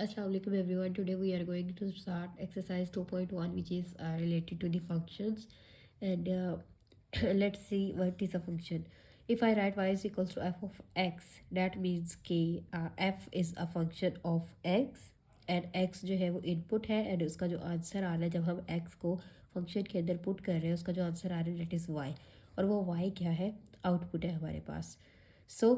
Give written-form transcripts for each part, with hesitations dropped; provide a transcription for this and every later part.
Assalamualaikum everyone. Today we are going to start exercise 2.1, which is related to the functions. And let's see what is a function. If I write y is equals to f of x, that means कि f is a function of x and x जो है वो input है and उसका जो answer आ रहा है जब हम x को फंक्शन के अंदर पुट कर रहे हैं उसका जो आंसर आ रहा है that is y, और वो y क्या है, आउटपुट है हमारे पास. So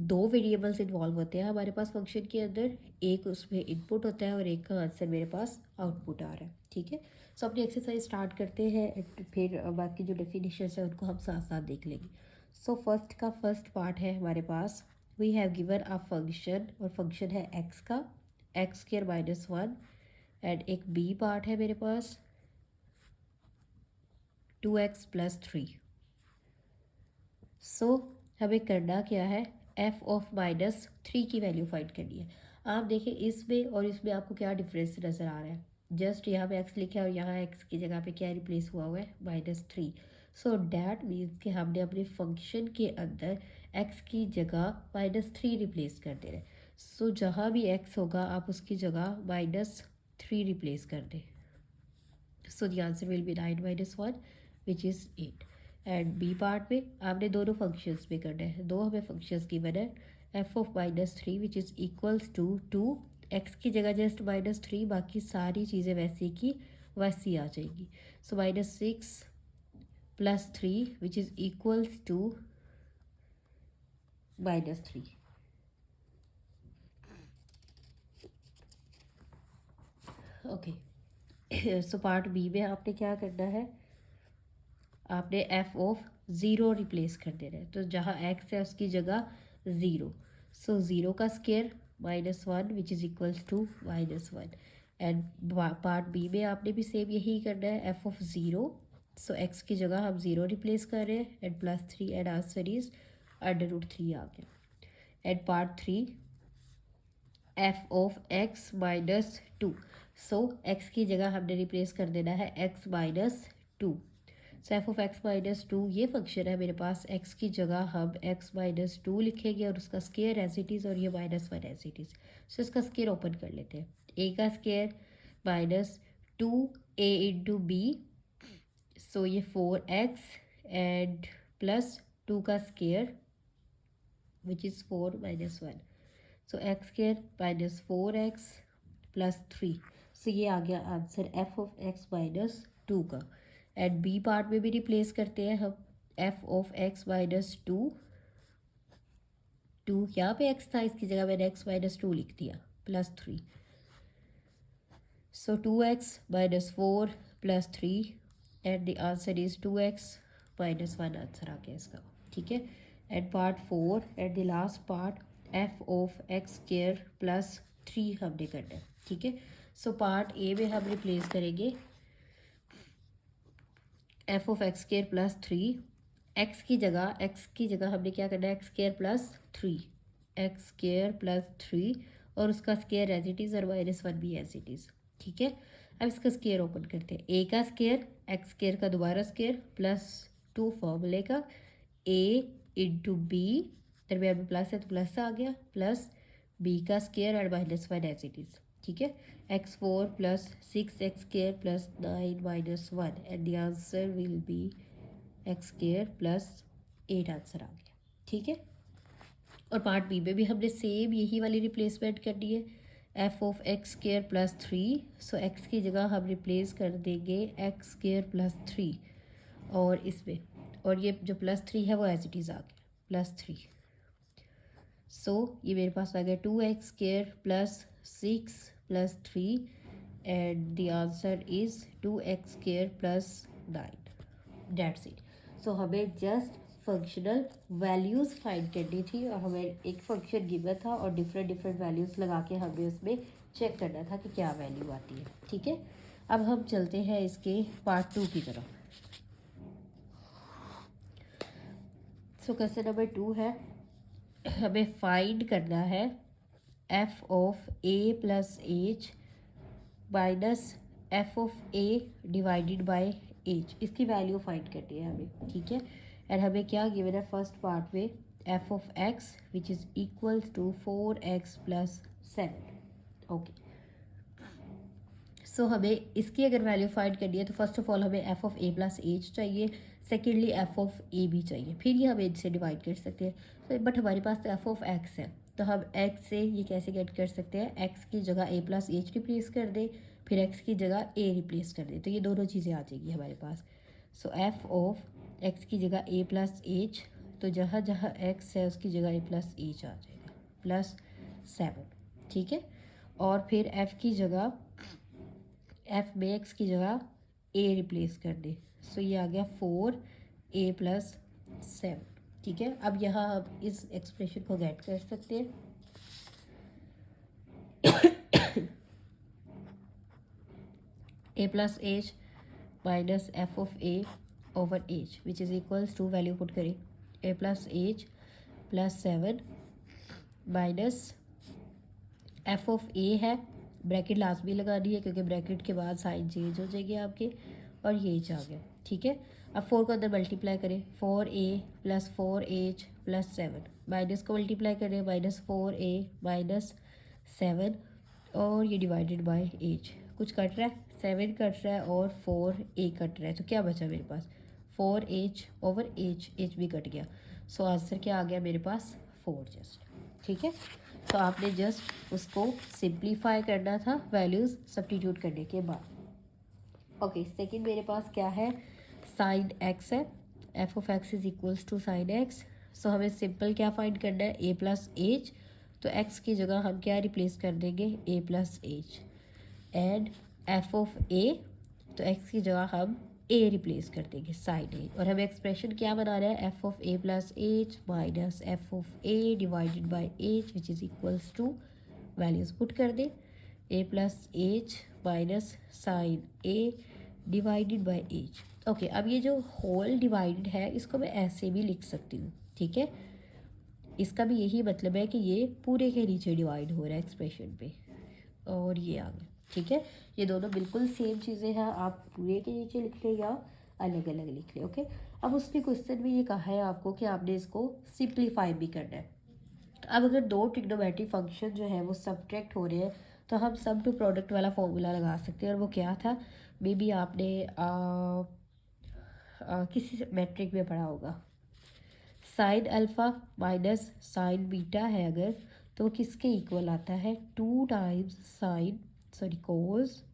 दो वेरिएबल्स इन्वॉल्व होते हैं हमारे पास फंक्शन के अंदर, एक उसमें इनपुट होता है और एक का आंसर मेरे पास आउटपुट आ रहा है. ठीक है, सो अपनी एक्सरसाइज स्टार्ट करते हैं, फिर बाकी जो डेफिनेशन है उनको हम साथ साथ देख लेंगे. सो फर्स्ट पार्ट है हमारे पास. We have given a function और फंक्शन है एक्स का, x square minus one. And एक बी पार्ट है मेरे पास 2x प्लस थ्री. सो हमें करना क्या है, एफ ऑफ माइनस थ्री की वैल्यू फाइंड करनी है. आप देखें इसमें और इसमें आपको क्या डिफरेंस नज़र आ रहा है. जस्ट यहाँ पे एक्स लिखा है और यहाँ एक्स की जगह पे क्या रिप्लेस हुआ हुआ है, minus three. So that means कि हमने अपने फंक्शन के अंदर एक्स की जगह माइनस थ्री रिप्लेस कर दे रहे. सो जहाँ भी एक्स होगा आप उसकी जगह माइनस थ्री रिप्लेस कर दें. So the answer will be 9 minus one which is 8. And B part में आपने दोनों फंक्शंस में करना है. दो हमें फंक्शंस गिवन है, F of minus three which is equals to two, X की जगह जस्ट माइनस थ्री, बाकी सारी चीज़ें वैसी की वैसी आ जाएंगी. So minus six plus three which is equals to minus three. Okay, so part B में आपने क्या करना है, आपने एफ ऑफ ज़ीरो रिप्लेस कर देना है. तो जहाँ एक्स है उसकी जगह ज़ीरो. सो ज़ीरो का square minus one which is equals to minus one. And part B में आपने भी सेम यही करना है, F of zero. So x की जगह हम ज़ीरो रिप्लेस कर रहे हैं and plus three and answer is under root three आ गया. And part three, f of x minus two. So x की जगह हमने रिप्लेस कर देना है x minus two. So F of x minus two ये फंक्शन है मेरे पास, एक्स की जगह हम एक्स माइनस टू लिखेंगे और उसका स्केयर एज इट इज़ और ये minus one as it is. So इसका स्केयर ओपन कर लेते हैं. ए का square minus two a into b. So ये four x and plus two का square which is four minus one. So x square minus four x plus three. So ये आ गया answer f of x minus two का. And B part में भी replace करते हैं हम, f of x minus to. To यहाँ पे एक्स था, इसकी जगह मैंने एक्स माइनस टू लिख दिया plus three. So two x minus four plus three and the answer is two x minus one. Answer आ गया इसका. ठीक है, and part four and the last part, f of x square plus three हमने करना है. ठीक है, सो पार्ट ए में हम रिप्लेस करेंगे F of x square plus three. X की जगह हमने क्या करना है, x square plus three, x square plus three और उसका स्क्वायर एज इट इज़ और माइनस वन भी एज इट इज़. ठीक है, अब इसका स्क्वायर ओपन करते हैं. ए का स्क्वायर एक्स स्क्वायर का दोबारा स्क्वायर प्लस टू फॉर्मूले का ए इंटू बी, दरमियान में प्लस है तो प्लस आ गया, प्लस बी का स्क्वायर और minus one as it is. ठीक है, x four plus six x square plus nine minus one and the answer will be x square plus eight. Answer आ गया. ठीक है, और पार्ट बी में भी हमने सेम यही वाली रिप्लेसमेंट करनी है, F of x square plus three. So x की जगह हम रिप्लेस कर देंगे एक्स स्क्वायर प्लस थ्री और इसमें, और ये जो प्लस थ्री है वो एज इट इज़ आ गया प्लस थ्री. सो ये मेरे पास आ गया two x square plus six plus three and the answer is two x square plus nine. That's it. So हमें जस्ट फंक्शनल वैल्यूज़ फाइंड करनी थी और हमें एक फंक्शन गिवन था और डिफरेंट वैल्यूज़ लगा के हमें उसमें चेक करना था कि क्या वैल्यू आती है. ठीक है, अब हम चलते हैं इसके पार्ट टू की तरफ. सो क्वेश्चन नंबर टू है, हमें फाइंड करना है F of a plus h minus f of a divided by H. इसकी वैल्यू फाइंड करनी है हमें. ठीक है, एंड हमें क्या गिवन है फर्स्ट पार्ट में, f of x which is equals to four x plus seven. Okay, so हमें इसकी अगर वैल्यू फाइंड करनी है तो फर्स्ट ऑफ ऑल हमें f of a plus h चाहिए, सेकेंडली एफ ऑफ ए भी चाहिए, फिर ये हम इनसे डिवाइड कर सकते हैं। तो बट हमारे पास तो एफ ऑफ एक्स है, तो हम एक्स से ये कैसे गेट कर सकते हैं, एक्स की जगह ए प्लस एच रिप्लेस कर दे, फिर एक्स की जगह ए रिप्लेस कर दे, तो ये दोनों चीज़ें आ जाएगी हमारे पास। सो एफ ऑफ एक्स की जगह ए प्लस एच, तो जहाँ जहाँ एक्स है उसकी जगह ए प्लस एच आ जाएगा, प्लस 7, ठीक है। और फिर एफ की जगह, एफ में एक्स की जगह ए रिप्लेस कर दे, सो ये आ गया 4a+7, ठीक है। अब यहाँ आप इस एक्सप्रेशन को गेट कर सकते हैं। a plus h minus f of a over h which is equals to, value put करें, a plus h plus 7 minus f of a है, ब्रैकेट लास्ट भी लगा दी है क्योंकि ब्रैकेट के बाद साइन चेंज हो जाएगी आपके, और ये एच आ गया, ठीक है। अब 4 को अंदर मल्टीप्लाई करें, 4a plus 4h plus 7, minus को मल्टीप्लाई करें, माइनस 4a माइनस 7, और ये डिवाइडेड बाय एच, कुछ कट रहा है, 7 कट रहा है और 4a कट रहा है, तो क्या बचा मेरे पास, 4h ओवर एच भी कट गया। सो आंसर क्या आ गया मेरे पास, 4 जस्ट, ठीक है। तो आपने जस्ट उसको सिंप्लीफाई करना था वैल्यूज़ सब्स्टिट्यूट करने के बाद। ओके, सेकंड मेरे पास क्या है, साइन एक्स है, F of x is equals to sine x. So हमें सिंपल क्या फाइंड करना है, ए प्लस एच, तो एक्स की जगह हम क्या रिप्लेस कर देंगे, a plus h, and f of a, तो एक्स की जगह हम ए रिप्लेस कर देंगे, साइन ए, और हमें एक्सप्रेशन क्या बना रहा है, F of a plus h minus f of a divided by h which is equals to, values put कर दे, a plus h minus sine a divided by h. Okay, अब ये जो होल डिवाइडेड है इसको मैं ऐसे भी लिख सकती हूँ, ठीक है। इसका भी यही मतलब है कि ये पूरे के नीचे डिवाइड हो रहा है एक्सप्रेशन पे, और ये आ गया, ठीक है। ये दोनों बिल्कुल सेम चीज़ें हैं, आप पूरे के नीचे लिख ले या अलग अलग लिख ले, ओके। अब उसके क्वेश्चन में ये कहा है आपको कि आपने इसको सिंप्लीफाई भी करना है। अब अगर दो ट्रिग्नोमेट्रिक फंक्शन जो है वो सब्ट्रैक्ट हो रहे हैं तो हम सम टू प्रोडक्ट वाला फॉर्मूला लगा सकते हैं, और वो क्या था, मे बी आपने किसी मैट्रिक में पढ़ा होगा, sine alpha minus sine beta है अगर, तो वो किसके इक्वल आता है, 2 times sine, sorry cos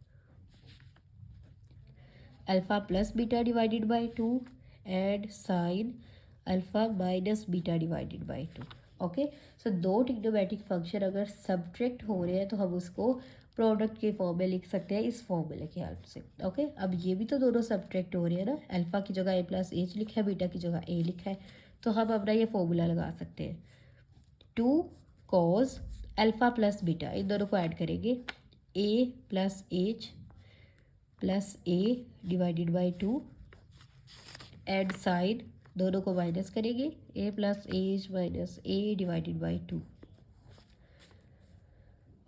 alpha plus beta divided by 2 and sine alpha minus beta divided by 2। Okay, so दो ट्रिग्नोमेट्रिक फंक्शन अगर सब्ट्रैक्ट हो रहे हैं तो हम उसको प्रोडक्ट के फॉर्म में लिख सकते हैं इस फॉर्मूले की हेल्प से। ओके, अब ये भी तो दोनों सब्ट्रैक्ट हो रहे हैं ना, अल्फ़ा की जगह ए प्लस एच लिखा है, बीटा की जगह ए लिखा है, तो हम अपना ये फॉर्मूला लगा सकते हैं, 2 कॉस अल्फ़ा प्लस बीटा, इन दोनों को ऐड करेंगे, a plus h plus a divided by 2, and sine, दोनों को माइनस करेंगे, a plus h minus a divided by 2।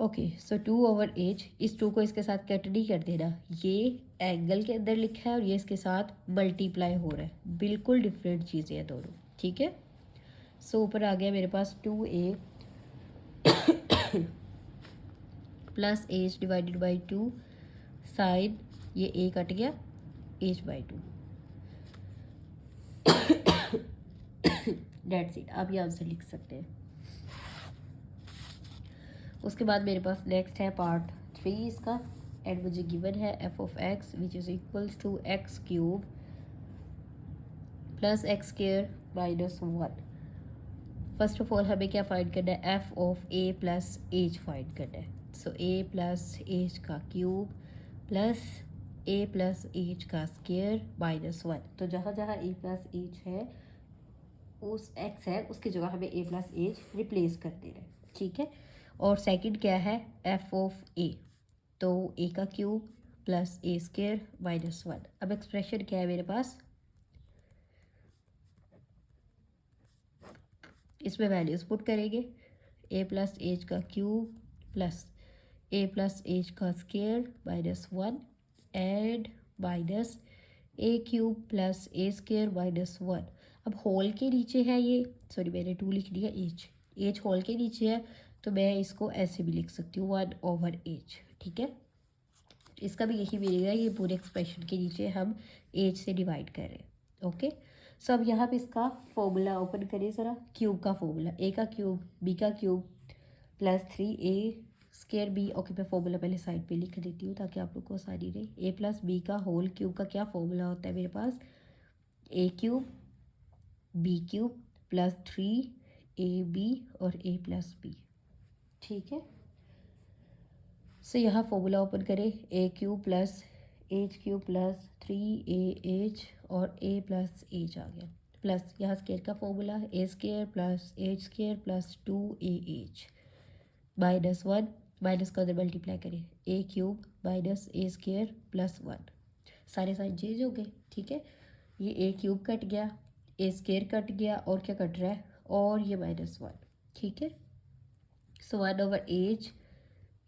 Okay, so 2 over h, इस 2 को इसके साथ कट नहीं कर देना, ये एंगल के अंदर लिखा है और ये इसके साथ मल्टीप्लाई हो रहा है, बिल्कुल डिफरेंट चीज़ें हैं दोनों, ठीक है। सो ऊपर आ गया मेरे पास 2a plus h divided by 2 sine, ये a कट गया, एच बाई 2, डेट्स इट, आप ये आंसर लिख सकते हैं। उसके बाद मेरे पास नेक्स्ट है पार्ट 3 इसका, एंड मुझे गिवन है F of x which is equals to x cube plus x square minus 1। First of all हमें क्या फाइंड करना है, F of a plus h find करना है, सो ए प्लस एच का cube plus a plus h का square minus 1, तो जहाँ जहाँ ए प्लस एच है उस एक्स है उसकी जगह हमें ए प्लस एच रिप्लेस कर दे रहे हैं, ठीक है। और सेकंड क्या है, एफ ऑफ ए, तो ए का क्यूब प्लस ए स्क्वायर माइनस 1। अब एक्सप्रेशन क्या है मेरे पास, इसमें वैल्यूज पुट करेंगे, ए प्लस एच का cube plus a plus h का square minus 1 and minus A cube plus A square minus 1। अब होल के नीचे है ये, सॉरी मैंने 2 लिख दिया, एच होल के नीचे है तो मैं इसको ऐसे भी लिख सकती हूँ 1/h, ठीक है। इसका भी यही मीनिंग है, ये पूरे एक्सप्रेशन के नीचे हम एज से डिवाइड कर रहे हैं। ओके, सो अब यहाँ पे इसका फॉर्मूला ओपन करिए ज़रा। क्यूब का फॉर्मूला, ए का क्यूब बी का cube plus 3a² b. Okay, मैं फॉर्मूला पहले साइड पे लिख देती हूँ ताकि आप लोग को आसानी रहे। ए प्लस बी का होल क्यूब का क्या फॉर्मूला होता है मेरे पास, a³ b³ प्लस 3ab और a+b, ठीक है। सो यहाँ फॉर्मूला ओपन करें, a³ plus h³ plus 3ah और a+h आ गया, प्लस यहाँ स्क्वायर का formula a² plus h² plus 2ah minus 1, minus का उधर मल्टीप्लाई करें, a³ माइनस a² प्लस 1, सारे साइन चेंज हो गए, ठीक है। ये a³ कट गया, a² कट गया और क्या कट रहा है, और ये -1, ठीक है। सो 1/h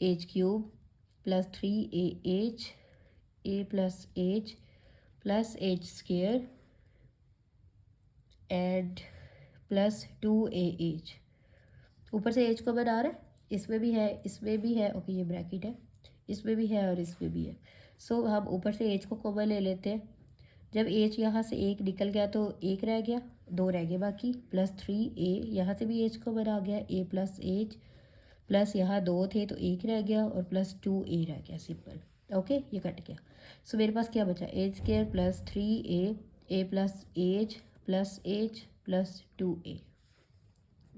h³ plus 3ah a plus h plus h² and plus 2ah। ऊपर से h को बना रहा है, इसमें भी है, इसमें भी है। ओके, ये ब्रैकेट है, इसमें भी है और इसमें भी है। सो हम ऊपर से h को कॉमन ले लेते हैं। जब h यहाँ से एक निकल गया तो एक रह गया, दो रह गए बाकी, प्लस 3a, यहाँ से भी h को बना गया, a प्लस h प्लस यहाँ दो थे तो एक रह गया और प्लस 2a रह गया, सिंपल। ओके, ये कट गया। सो मेरे पास क्या बचा, h² plus 3a a plus h plus h plus 2a,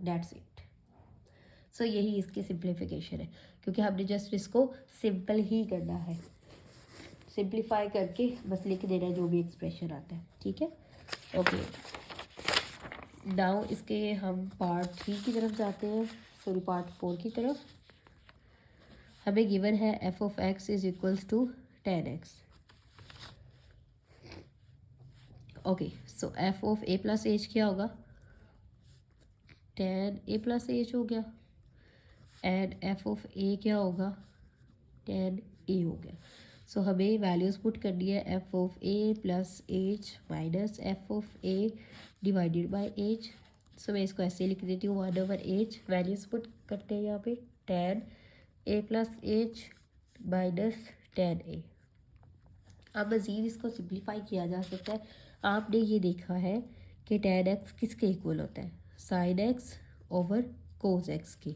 that's it. So यही इसकी सिंप्लीफिकेशन है, क्योंकि हमने जस्ट इसको सिंपल ही करना है, सिंप्लीफाई करके बस लिख देना है जो भी एक्सप्रेशन आता है, ठीक है। ओके, नाउ इसके हम पार्ट 3 की तरफ जाते हैं, सॉरी पार्ट 4 की तरफ। हमें गिवन है f(x) is equals to 10x। Okay, so f(a plus h) क्या होगा, 10a प्लस h हो गया, एंड f(a) क्या होगा, 10a हो गया। सो हमें वैल्यूज़ पुट करनी है, f(a) plus h minus f(a) divided by h। सो मैं इसको ऐसे लिख देती हूँ 1/h, वैल्यूज़ पुट करते हैं यहाँ पे, 10a plus h minus 10a। अब मज़ीद इसको सिंप्लीफाई किया जा सकता है। आपने ये देखा है कि 10x किसके इक्वल होता है, sin x over cos x के।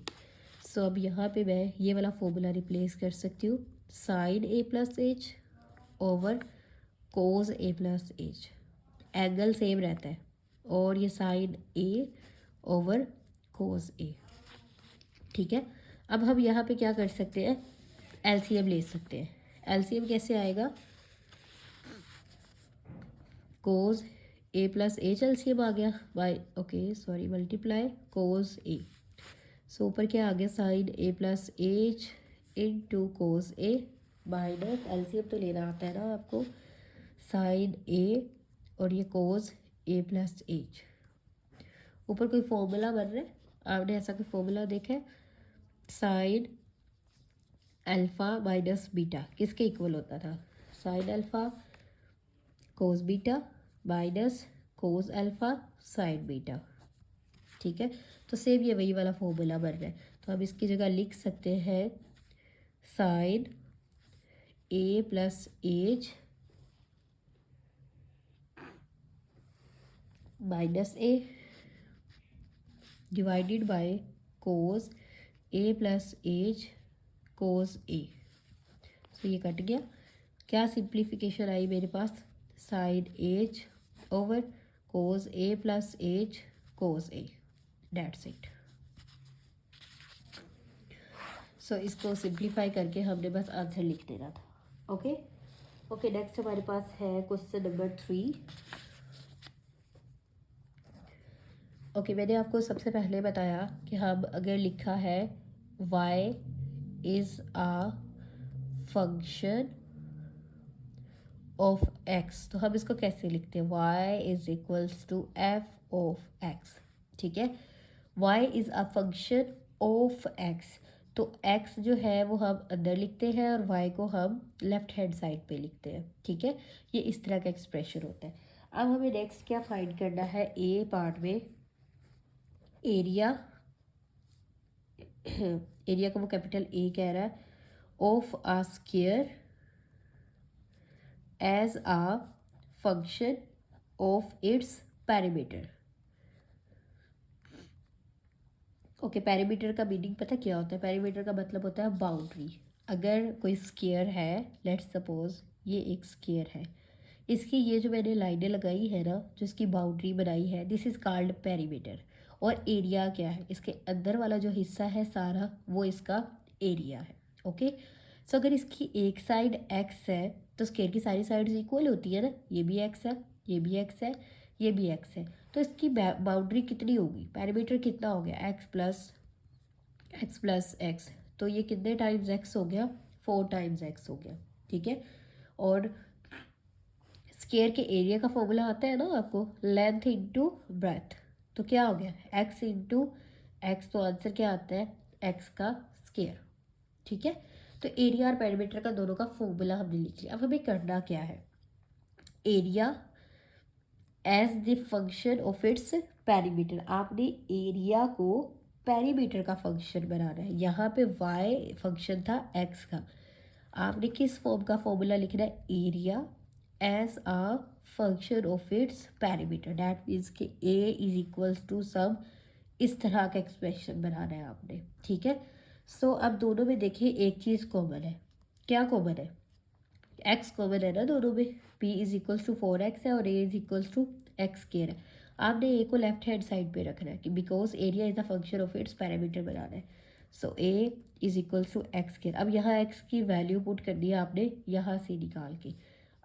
सो अब यहाँ पे मैं ये वाला फॉर्मूला रिप्लेस कर सकती हूँ, sin a plus h over cos a plus h। Angle same रहता है और ये sin a over cos a, ठीक है। अब हम यहाँ पे क्या कर सकते हैं, एलसीएम ले सकते हैं। एलसीएम कैसे आएगा, cos a plus h LCM आ गया by, okay sorry, multiply cos a. So ऊपर क्या आ गया, sine a plus h into cos a minus, LCM तो लेना आता है ना आपको, साइन ए और ये कोस ए प्लस एच। ऊपर कोई फॉर्मूला बन रहा है, आपने ऐसा कोई फॉर्मूला देखा है, साइन अल्फ़ा माइनस बीटा किसके इक्वल होता था, sine alpha cos beta minus cos alpha sine beta, ठीक है। तो सेम ये वही वाला फॉर्मूला बन रहा है, तो हम इसकी जगह लिख सकते हैं sine a plus h minus a divided by cos a plus h cos a. तो ये कट गया, क्या सिंप्लीफिकेशन आई मेरे पास, sine h over cos a plus h cos a, that's it. So इसको सिंप्लीफाई करके हमने बस आंसर लिख देना था। ओके ओके, नेक्स्ट हमारे पास है क्वेश्चन नंबर 3। ओके, मैंने आपको सबसे पहले बताया कि हम अगर लिखा है y is a function of x, तो हम इसको कैसे लिखते हैं, y is equals to f of x, ठीक है। y is a function of x, तो x जो है वो हम अंदर लिखते हैं और y को हम लेफ्ट हैंड साइड पे लिखते हैं, ठीक है। ये इस तरह का एक्सप्रेशन होता है। अब हमें नेक्स्ट क्या फाइंड करना है, ए पार्ट में एरिया एरिया को वो कैपिटल ए कह रहा है, of a square as a function of its parameter. Okay, parameter का मीनिंग पता क्या होता है? पैरामीटर का मतलब होता है बाउंड्री। अगर कोई स्क्वायर है, लेट्स सपोज ये एक स्क्वायर है, इसकी ये जो मैंने लाइनें लगाई है ना, जो इसकी बाउंड्री बनाई है, दिस इज़ कॉल्ड पैरीमीटर। और एरिया क्या है? इसके अंदर वाला जो हिस्सा है सारा, वो इसका एरिया है। ओके, सो अगर इसकी एक साइड एक्स है तो स्क्वायर की सारी साइड्स इक्वल होती है ना, ये भी एक्स है, ये भी एक्स है, ये भी एक्स है, तो इसकी बाउंड्री कितनी होगी? पैरीमीटर कितना हो गया? एक्स प्लस एक्स, तो ये कितने टाइम्स एक्स हो गया? 4 टाइम्स एक्स हो गया। ठीक है, और स्क्वायर के एरिया का फॉर्मूला आता है ना आपको, लेंथ इंटू ब्रेथ, तो क्या हो गया? एक्स इंटू एक्स, तो आंसर क्या आता है? एक्स का स्क्वायर। ठीक है, तो एरिया और पैरामीटर का दोनों का फॉर्मूला हमने लिख लिया। अब हमें करना क्या है? Area as the function of its perimeter, आपने एरिया को पैरीमीटर का फंक्शन बनाना है। यहाँ पे वाई फंक्शन था एक्स का, आपने किस फॉर्म का फॉर्मूला लिखना है? Area as a function of its perimeter, that means कि a is equals to some, इस तरह का एक्सप्रेशन बनाना है आपने। ठीक है, सो अब दोनों में देखिए एक चीज़ कॉमन है। क्या कॉमन है? एक्स कॉमन है ना दोनों में, p is equals to 4x है और a is equals to x square है। आपने a को लेफ्ट हैंड साइड पे रखना है कि because area is the function of its parameter बनाना है। So a is equals to x square. अब यहाँ x की वैल्यू पुट करनी है आपने यहाँ से निकाल के।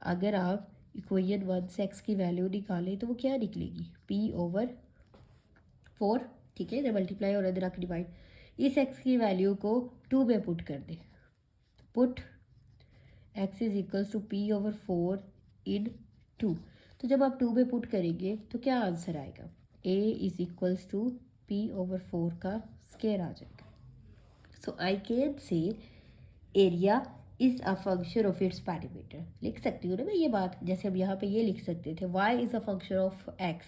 अगर आप इक्वेशन 1 से x की वैल्यू निकालें तो वो क्या निकलेगी? p/4। ठीक है, इधर मल्टीप्लाई और इधर आके डिवाइड। इस x की वैल्यू को 2 में पुट कर दे, put x is equals to p/4 in 2। तो जब आप 2 में पुट करेंगे तो क्या आंसर आएगा? a is equals to p/4 का स्क्वायर आ जाएगा। So I can say area is a function of its parameter. लिख सकती हूँ ना मैं ये बात, जैसे हम यहाँ पे ये लिख सकते थे y is a function of x।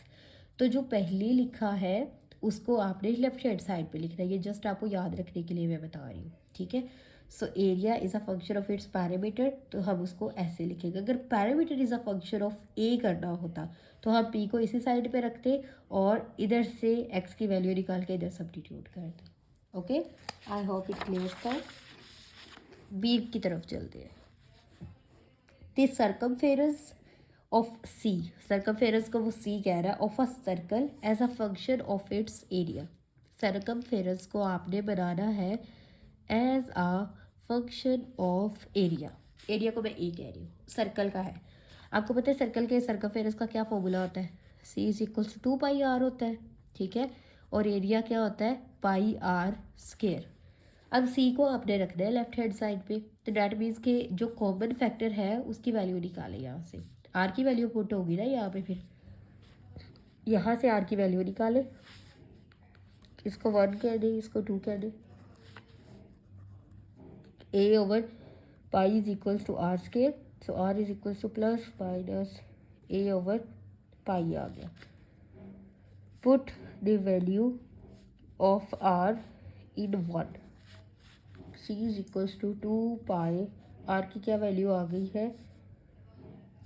तो जो पहले लिखा है उसको आपने लेफ्ट हैंड साइड पे लिखना है, ये जस्ट आपको याद रखने के लिए मैं बता रही हूँ। ठीक है, so area is a function of its parameter, तो हम उसको ऐसे लिखेंगे। अगर parameter is a function of a करना होता तो हम p को इसी साइड पे रखते और इधर से x की वैल्यू निकाल के इधर सब्स्टिट्यूट करते। Okay, I hope it clear था। बी की तरफ चलते हैं। The circumference of C, circumference को वो सी कह रहा है, of a circle as a function of its area. Circumference को आपने बनाना है as a function of area. Area को मैं ए कह रही हूँ, सर्कल का है। आपको पता है सर्कल के सर्कमफेरेंस का क्या फॉर्मूला होता है? सी इज इक्वल्स टू 2πr होता है। ठीक है, और एरिया क्या होता है? πr square. अब सी को आपने रखना है लेफ्ट हैंड साइड पे, तो डैट मीन्स के जो कॉमन फैक्टर है उसकी वैल्यू निकाले यहाँ से। आर की वैल्यू पुट होगी ना यहाँ पे, फिर यहाँ से आर की वैल्यू निकाले, इसको 1 कह दे, इसको 2 कह दे। a/पाई is equals to R square, so R is equals to plus minus a/पाई आ गया। Put the value of R in 1, C is equals to 2π, R की क्या वैल्यू आ गई है?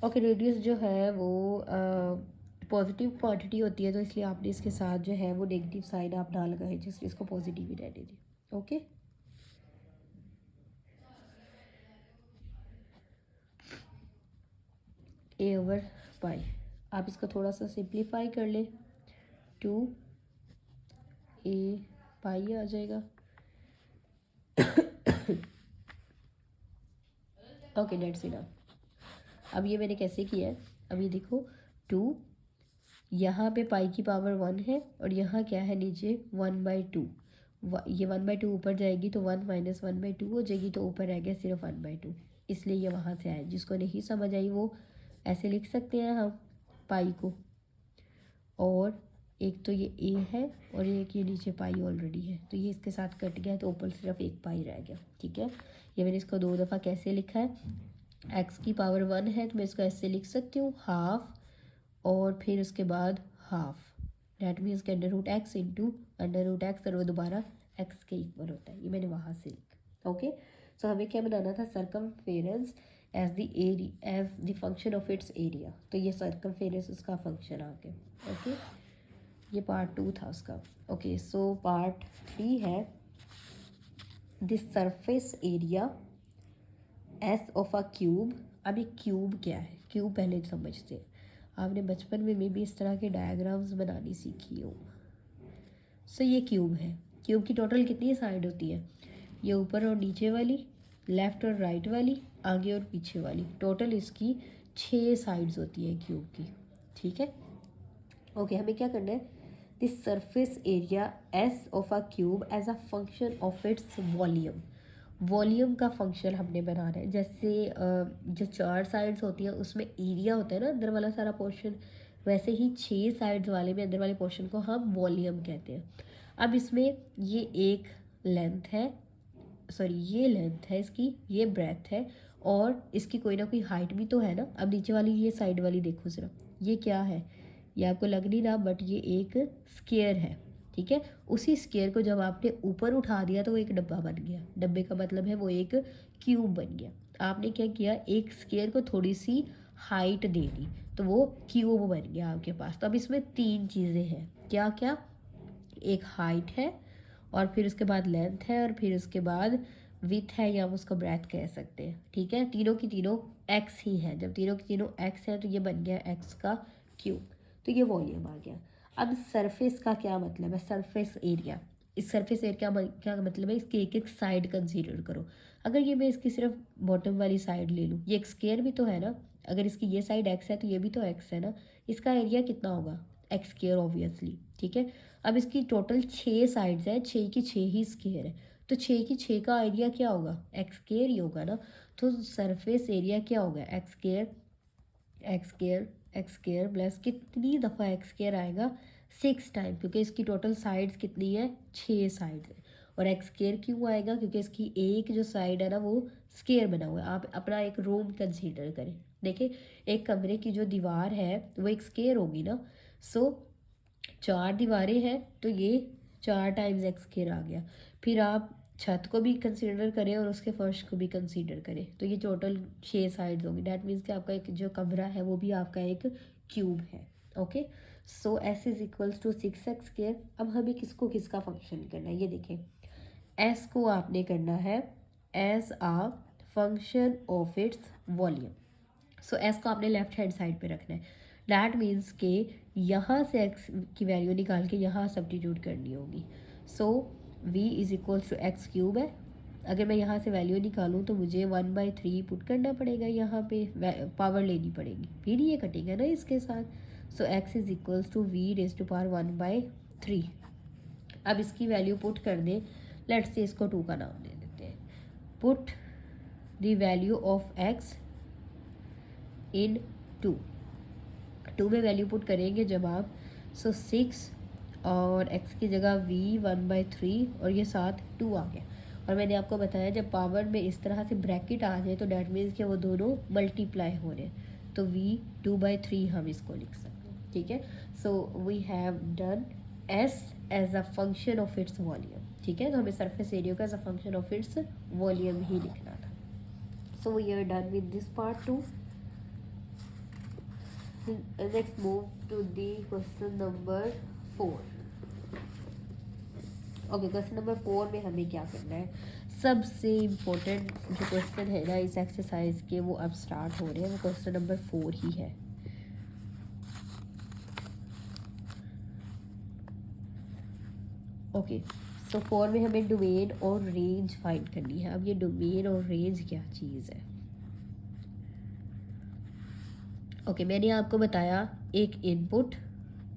ओके, रेडियस जो है वो पॉजिटिव क्वांटिटी होती है, तो इसलिए आपने इसके साथ जो है वो नेगेटिव साइन आप ना लगाए, जिससे इसको पॉजिटिव ही रहने दें। ओके, a/पाई, आप इसको थोड़ा सा सिंप्लीफाई कर ले, 2a/पाई आ जाएगा। Okay, dates enough. अब ये मैंने कैसे किया है? अब ये देखो, 2, यहाँ पे पाई की पावर 1 है और यहाँ क्या है नीचे 1/2। ये 1/2 ऊपर जाएगी तो 1 माइनस 1/2 हो जाएगी, तो ऊपर रह गया सिर्फ 1/2, इसलिए ये वहाँ से आया। जिसको नहीं समझ आई वो ऐसे लिख सकते हैं हम पाई को। और एक तो ये ए है और एक ये नीचे पाई ऑलरेडी है, तो ये इसके साथ कट गया तो ऊपर सिर्फ एक पाई रह गया। ठीक है, ये मैंने इसको 2 दफ़ा कैसे लिखा है? एक्स की पावर 1 है तो मैं इसको ऐसे लिख सकती हूँ, हाफ और फिर उसके बाद हाफ, डैट मीन्स के under root x into under root x, और वो दोबारा एक्स के इक्वल होता है, ये मैंने वहाँ से लिखा। ओके, सो हमें क्या बनाना था, circumference as the area as the function of its area, तो ये सर्कमफेरेंस उसका फंक्शन आ गया। ओके, ये पार्ट 2 था उसका। ओके, सो पार्ट 3 है this surface area s of a cube. अब ये क्यूब क्या है, क्यूब पहले समझते हैं। आपने बचपन में भी इस तरह के डायग्राम्स बनानी सीखी हो। सो ये क्यूब है, क्यूब की टोटल कितनी साइड होती है, ये ऊपर और नीचे वाली, लेफ़्ट और राइट वाली, आगे और पीछे वाली, टोटल इसकी 6 साइड्स होती है क्यूब की। ठीक है, ओके, हमें क्या करना है, this surface area s of a cube as a function of its volume. Volume का फंक्शन हमने बनाना है। जैसे जो 4 साइड्स होती हैं उसमें एरिया होता है ना, अंदर वाला सारा पोर्शन, वैसे ही 6 साइड्स वाले में अंदर वाले पोर्शन को हम वॉल्यूम कहते हैं। अब इसमें ये एक लेंथ है, सॉरी ये लेंथ है इसकी, ये ब्रेथ है, और इसकी कोई ना कोई हाइट भी तो है ना। अब नीचे वाली ये साइड वाली देखो ज़रा, ये क्या है, ये आपको लग नहीं रहा, बट ये एक स्क्वायर है। ठीक है, उसी स्क्वायर को जब आपने ऊपर उठा दिया तो वो एक डब्बा बन गया। डब्बे का मतलब है वो एक क्यूब बन गया। आपने क्या किया, एक स्क्वायर को थोड़ी सी हाइट दे दी तो वो क्यूब बन गया आपके पास। तो अब इसमें 3 चीज़ें हैं, क्या क्या, एक हाइट है, और फिर उसके बाद लेंथ है, और फिर उसके बाद विथ है, या हम उसको ब्रेथ कह सकते हैं। ठीक है, तीनों की तीनों एक्स ही है। जब तीनों की तीनों एक्स है तो ये बन गया एक्स का क्यूब, तो ये वॉल्यूम आ गया। अब सरफेस का क्या मतलब है, सरफेस एरिया। इस सरफेस एरिया क्या मतलब है, इसकी एक एक साइड कंसीडर करो। अगर ये मैं इसकी सिर्फ बॉटम वाली साइड ले लूँ, ये एक स्क्वायर भी तो है ना, अगर इसकी ये साइड एक्स है तो ये भी तो एक्स है ना, इसका एरिया कितना होगा, एक्स स्क्वायर ऑब्वियसली। ठीक है, अब इसकी टोटल 6 साइड्स हैं, 6 की 6 ही स्क्वायर है, तो 6 की 6 का एरिया क्या होगा, एक्स स्क्वायर ही होगा ना। तो सरफेस एरिया क्या होगा, x square, x square, x square plus कितनी दफ़ा एक्स स्क्वायर आएगा, 6 टाइम, क्योंकि इसकी टोटल साइड्स कितनी है, 6 साइड्स है। और एक्स स्क्वायर क्यों आएगा, क्योंकि इसकी एक जो साइड है ना वो स्क्वायर बना हुआ है। आप अपना एक रूम कंसीडर करें, देखिए एक कमरे की जो दीवार है वो एक स्क्वायर होगी ना। सो 4 दीवारें हैं तो ये 4 टाइम्स एक्स स्क्वायर आ गया। फिर आप छत को भी कंसीडर करें और उसके फर्श को भी कंसीडर करें तो ये टोटल 6 साइड्स होंगी। डैट मीन्स कि आपका एक जो कमरा है वो भी आपका एक क्यूब है। Okay, so s is equals to 6x square. अब हमें किसको किसका फंक्शन करना है, ये देखें, एस को आपने करना है as a function of its volume. So s को आपने लेफ्ट हैंड साइड पे रखना है। डैट मीन्स के यहाँ से एक्स की वैल्यू निकाल के यहाँ सब्स्टिट्यूट करनी होगी। So v is equals to x cube है। अगर मैं यहाँ से वैल्यू निकालूँ तो मुझे 1/3 पुट करना पड़ेगा, यहाँ पे पावर लेनी पड़ेगी, फिर ये कटेगा ना इसके साथ। So x is equals to v raise to power 1/3। अब इसकी वैल्यू पुट कर दें, लेट्स से इसको 2 का नाम दे देते हैं। Put the value of x इन 2 में वैल्यू पुट करेंगे जब आप, सो 6 और x की जगह v 1/3 और ये साथ 2 आ गया। और मैंने आपको बताया जब पावर में इस तरह से ब्रैकेट आ जाए तो डैट मीन्स कि वो दोनों मल्टीप्लाई हो रहे हैं, तो v 2/3 हम इसको लिख सकते हैं। ठीक है, so we have done s as a function of its volume. ठीक है, तो हमें सरफेस एरिया का as a function of its volume ही लिखना था। So we are done with this part 2। Let's move to the question number 4. Okay, question number 4 में हमें क्या करना है, सबसे इम्पोर्टेंट जो क्वेश्चन है ना इस एक्सरसाइज के वो अब स्टार्ट हो रहे हैं, वो क्वेश्चन नंबर 4 ही है। ओके, सो 4 में हमें डोमेन और रेंज फाइंड करनी है। अब ये डोमेन और रेंज क्या चीज़ है। ओके, मैंने आपको बताया एक इनपुट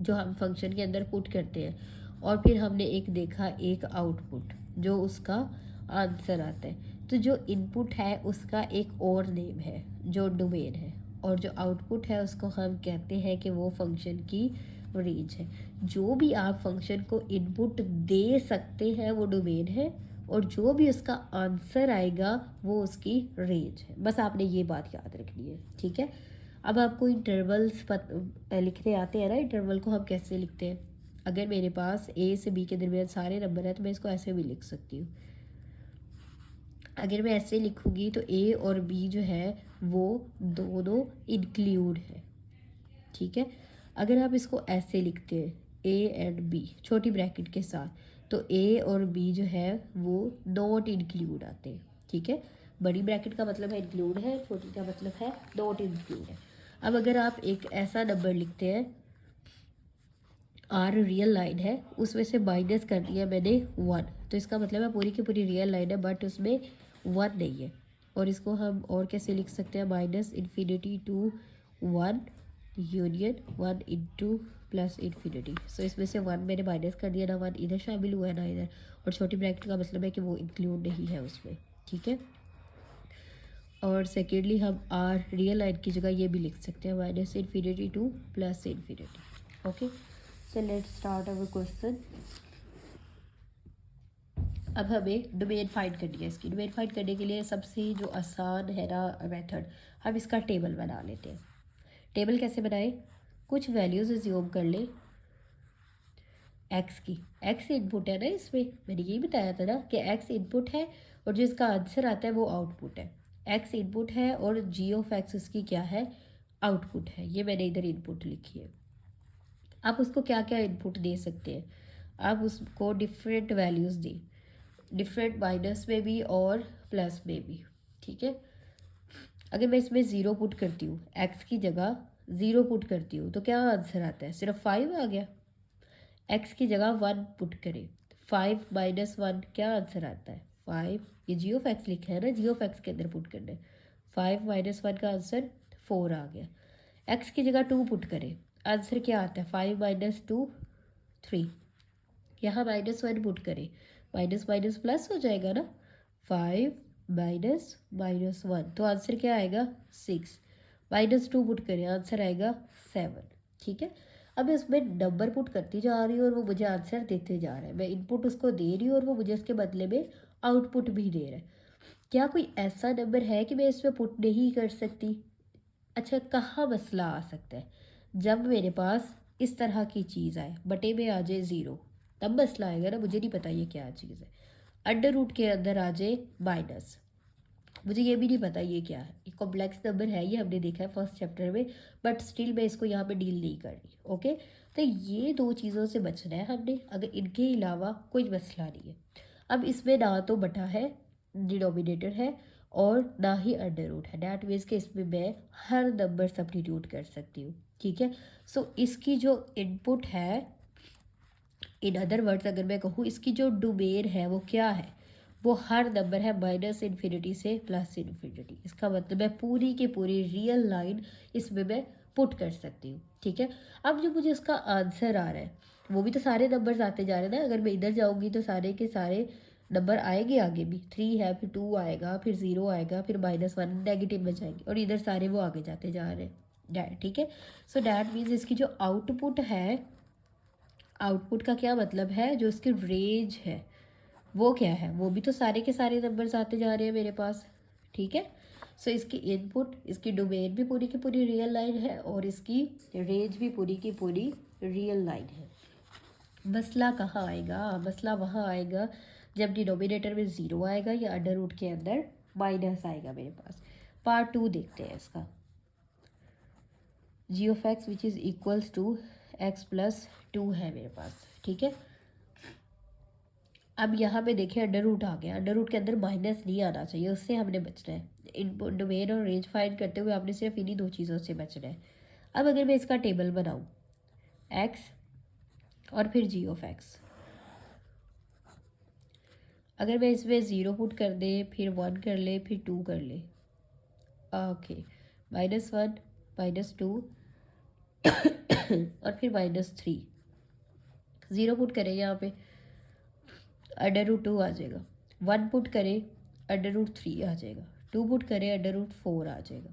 जो हम फंक्शन के अंदर पुट करते हैं, और फिर हमने एक देखा एक आउटपुट जो उसका आंसर आता है। तो जो इनपुट है उसका एक और नेम है जो डोमेन है, और जो आउटपुट है उसको हम कहते हैं कि वो फंक्शन की रेंज है। जो भी आप फंक्शन को इनपुट दे सकते हैं वो डोमेन है, और जो भी उसका आंसर आएगा वो उसकी रेंज है। बस आपने ये बात याद रखनी है। ठीक है, अब आपको इंटरवल्स लिखने आते हैं ना, इंटरवल को हम कैसे लिखते हैं। अगर मेरे पास ए से बी के दरमियान सारे नंबर हैं तो मैं इसको ऐसे भी लिख सकती हूँ। अगर मैं ऐसे लिखूँगी तो ए और बी जो है वो दोनों इंक्लूड है, ठीक है। अगर आप इसको ऐसे लिखते हैं ए एंड बी छोटी ब्रैकेट के साथ, तो ए और बी जो है वो नॉट इंक्लूड आते हैं, ठीक है। बड़ी ब्रैकेट का मतलब है इंक्लूड है, छोटी का मतलब है नॉट इंक्लूड है। अब अगर आप एक ऐसा नंबर लिखते हैं, आर रियल लाइन है, उसमें से माइनस कर दिया मैंने 1, तो इसका मतलब है पूरी की पूरी रियल लाइन है बट उसमें 1 नहीं है। और इसको हम और कैसे लिख सकते हैं, minus infinity to 1 union 1 into plus infinity. So इसमें से 1 मैंने माइनस कर दिया, ना 1 इधर शामिल हुआ है ना इधर, और छोटी ब्रैकेट का मतलब है कि वो इंक्लूड नहीं है उसमें, ठीक है। और सेकेंडली हम आर रियल लाइन की जगह ये भी लिख सकते हैं, minus infinity two plus infinity. Okay, so let's start our question. अब हमें डोमेन फाइंड करनी है। इसकी डोमेन फाइंड करने के लिए सबसे जो आसान है ना मेथड, हम इसका टेबल बना लेते हैं। टेबल कैसे बनाए, कुछ वैल्यूज एज्यूम कर ले एक्स की। एक्स इनपुट है ना, इसमें मैंने यही बताया था ना कि एक्स इनपुट है और जो इसका आंसर आता है वो आउटपुट है। एक्स इनपुट है और जी ऑफ एक्स उसकी क्या है, आउटपुट है। ये मैंने इधर इनपुट लिखी है। आप उसको क्या क्या इनपुट दे सकते हैं, आप उसको डिफरेंट वैल्यूज़ दें, डिफरेंट माइनस में भी और प्लस में भी, ठीक है। अगर मैं इसमें ज़ीरो पुट करती हूँ, एक्स की जगह ज़ीरो पुट करती हूँ तो क्या आंसर आता है, सिर्फ 5 आ गया। एक्स की जगह 1 पुट करें, 5 माइनस 1 क्या आंसर आता है, 5। ये जी ऑफ एक्स लिखा है ना, जी ऑफ एक्स के अंदर पुट करना है, 5 माइनस 1 का आंसर 4 आ गया। एक्स की जगह 2 पुट करें, आंसर क्या आता है, 5 माइनस 2 3। यहाँ माइनस 1 पुट करें, माइनस माइनस प्लस हो जाएगा ना, 5 माइनस माइनस 1 तो आंसर क्या आएगा 6। माइनस 2 पुट करें, आंसर आएगा 7, ठीक है। अब इसमें नंबर पुट करती जा रही हूँ और वो मुझे आंसर देते जा रहा है। मैं इनपुट उसको दे रही हूँ और वो मुझे उसके बदले में आउटपुट भी दे रहा है। क्या कोई ऐसा नंबर है कि मैं इसमें पुट नहीं कर सकती? अच्छा, कहाँ मसला आ सकता है, जब मेरे पास इस तरह की चीज़ आए, बटे में आ जाए ज़ीरो, तब मसला आएगा ना। मुझे नहीं पता ये क्या चीज़ है। अंडर रूट के अंदर आ जाए माइनस, मुझे ये भी नहीं पता ये क्या है। ये कॉम्प्लेक्स नंबर है, ये हमने देखा है फर्स्ट चैप्टर में, बट स्टिल मैं इसको यहाँ पे डील नहीं कर रही। ओके, तो ये दो चीज़ों से बचना है हमने, अगर इनके अलावा कोई मसला नहीं है। अब इसमें ना तो बटा है, डिनोमिनेटर है, और ना ही अंडर रूट है। डैट मीन्स के इसमें मैं हर नंबर सब्स्टिट्यूट कर सकती हूँ, ठीक है। सो इसकी जो इनपुट है, इन अदर वर्ड्स अगर मैं कहूँ, इसकी जो डोमेन है वो क्या है, वो हर नंबर है माइनस इन्फिनिटी से प्लस इन्फिनिटी। इसका मतलब है पूरी की पूरी रियल लाइन इसमें मैं पुट कर सकती हूँ, ठीक है। अब जो मुझे उसका आंसर आ रहा है, वो भी तो सारे नंबर्स आते जा रहे हैं ना। अगर मैं इधर जाऊँगी तो सारे के सारे नंबर आएंगे, आगे भी 3 है, फिर 2 आएगा, फिर 0 आएगा, फिर -1 नेगेटिव में जाएंगे, और इधर सारे वो आगे जाते जा रहे हैं, ठीक है। सो डैट मीन्स इसकी जो आउटपुट है, आउटपुट का क्या मतलब है, जो इसकी रेंज है वो क्या है, वो भी तो सारे के सारे नंबर्स आते जा रहे हैं मेरे पास, ठीक है। सो इसकी इनपुट, इसकी डोमेन भी पूरी की पूरी रियल लाइन है और इसकी रेंज भी पूरी की पूरी रियल लाइन है। मसला कहाँ आएगा, मसला वहाँ आएगा जब डिनोमिनेटर में ज़ीरो आएगा या अंडर रूट के अंदर माइनस आएगा मेरे पास। पार्ट 2 देखते हैं इसका। G of x which is equals to X plus 2 है मेरे पास, ठीक है। अब यहाँ पे देखिए अंडर रूट आ गया, अंडर रूट के अंदर माइनस नहीं आना चाहिए, उससे हमने बचना है। इन डोमेन और रेंज फाइंड करते हुए आपने सिर्फ इन्हीं दो चीज़ों से बचना है। अब अगर मैं इसका टेबल बनाऊँ, एक्स और फिर जी ऑफ एक्स, अगर मैं इसमें ज़ीरो पुट कर दे, फिर 1 कर ले, फिर 2 कर ले, ओके, -1 -2 और फिर -3, ज़ीरो पुट करें यहाँ पे, अंडर रूट 2 आ जाएगा। 1 पुट करें, अंडर रूट 3 आ जाएगा। 2 पुट करें, अंडर रूट 4 आ जाएगा।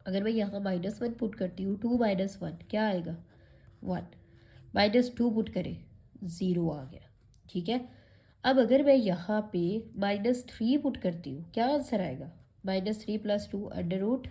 अगर मैं यहाँ -1 पुट करती हूँ, 2 माइनस 1 क्या आएगा 1, -2 पुट करें, 0 आ गया, ठीक है। अब अगर मैं यहाँ पे -3 पुट करती हूँ, क्या आंसर आएगा, -3 + 2 अंडर रूट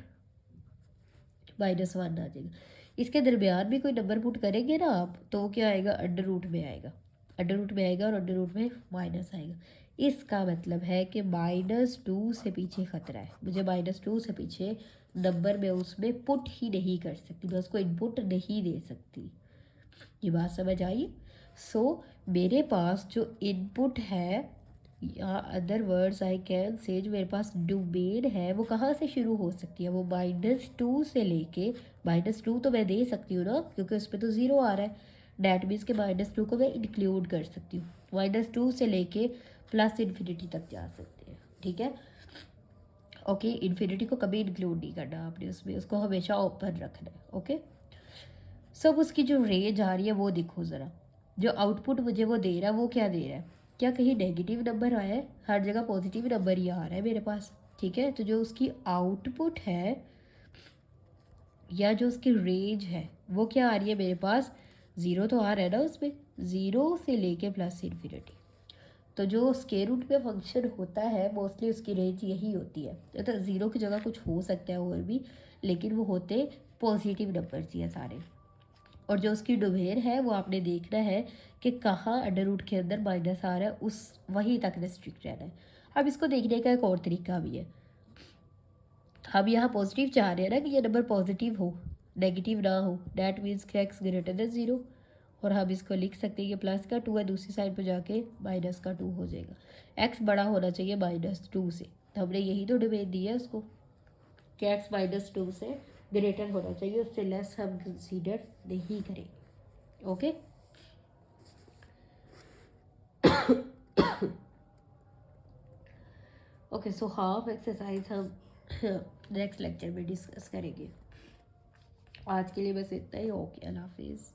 -1 आ जाएगा। इसके दरमियान भी कोई नंबर पुट करेंगे ना आप, तो वो क्या आएगा, अंडर रूट में आएगा, अंडर रूट में आएगा और अंडर रूट में माइनस आएगा। इसका मतलब है कि -2 से पीछे खतरा है, मुझे -2 से पीछे नंबर में उसमें पुट ही नहीं कर सकती, मैं उसको इनपुट नहीं दे सकती। ये बात समझ आई? सो मेरे पास जो इनपुट है, या अदर वर्ड्स आई कैन से, जो मेरे पास डोमेन है वो कहाँ से शुरू हो सकती है, वो -2 से लेके, -2 तो मैं दे सकती हूँ ना क्योंकि उस पर तो ज़ीरो आ रहा है, डैट मीन्स के -2 को मैं इंक्लूड कर सकती हूँ, -2 से लेके प्लस इन्फिनिटी तक जा सकते हैं, ठीक है। ओके, इन्फिनिटी को कभी इंक्लूड नहीं करना आपने उसमें, उसको हमेशा ओपन रखना है। ओके, सब उसकी जो रेंज आ रही है वो देखो ज़रा, जो आउटपुट मुझे वो दे रहा है वो क्या दे रहा है, क्या कहीं नेगेटिव नंबर आया है, हर जगह पॉजिटिव नंबर ही आ रहा है मेरे पास, ठीक है। तो जो उसकी आउटपुट है या जो उसकी रेंज है वो क्या आ रही है मेरे पास, ज़ीरो तो आ रहा है ना उसमें, ज़ीरो से लेके प्लस इन्फिनिटी। तो जो स्क्वायर रूट में फंक्शन होता है मोस्टली उसकी रेंज यही होती है, तो ज़ीरो की जगह कुछ हो सकता है और भी, लेकिन वो होते पॉजिटिव नंबर्स ही है सारे। और जो उसकी डोमेन है वो आपने देखना है कि कहाँ अंडर रूट के अंदर माइनस आ रहा है, उस वहीं तक रेस्ट्रिक्ट रहना है। अब इसको देखने का एक और तरीका भी है, हम यहाँ पॉजिटिव चाह रहे हैं ना कि ये नंबर पॉजिटिव हो, नेगेटिव ना हो, डैट मीन्स कि एक्स ग्रेटर देन ज़ीरो, और हम इसको लिख सकते हैं कि प्लस का 2 है, दूसरी साइड पर जाके माइनस का 2 हो जाएगा। एक्स बड़ा होना चाहिए -2 से, तो हमने यही तो डोमेन दी है उसको कि एक्स -2 से ग्रेटर होना चाहिए, उससे लेस हम कंसीडर नहीं करेंगे। Okay, okay, so half exercise हम नेक्स्ट लेक्चर में डिस्कस करेंगे। आज के लिए बस इतना ही। ओके, अल्लाह हाफिज़।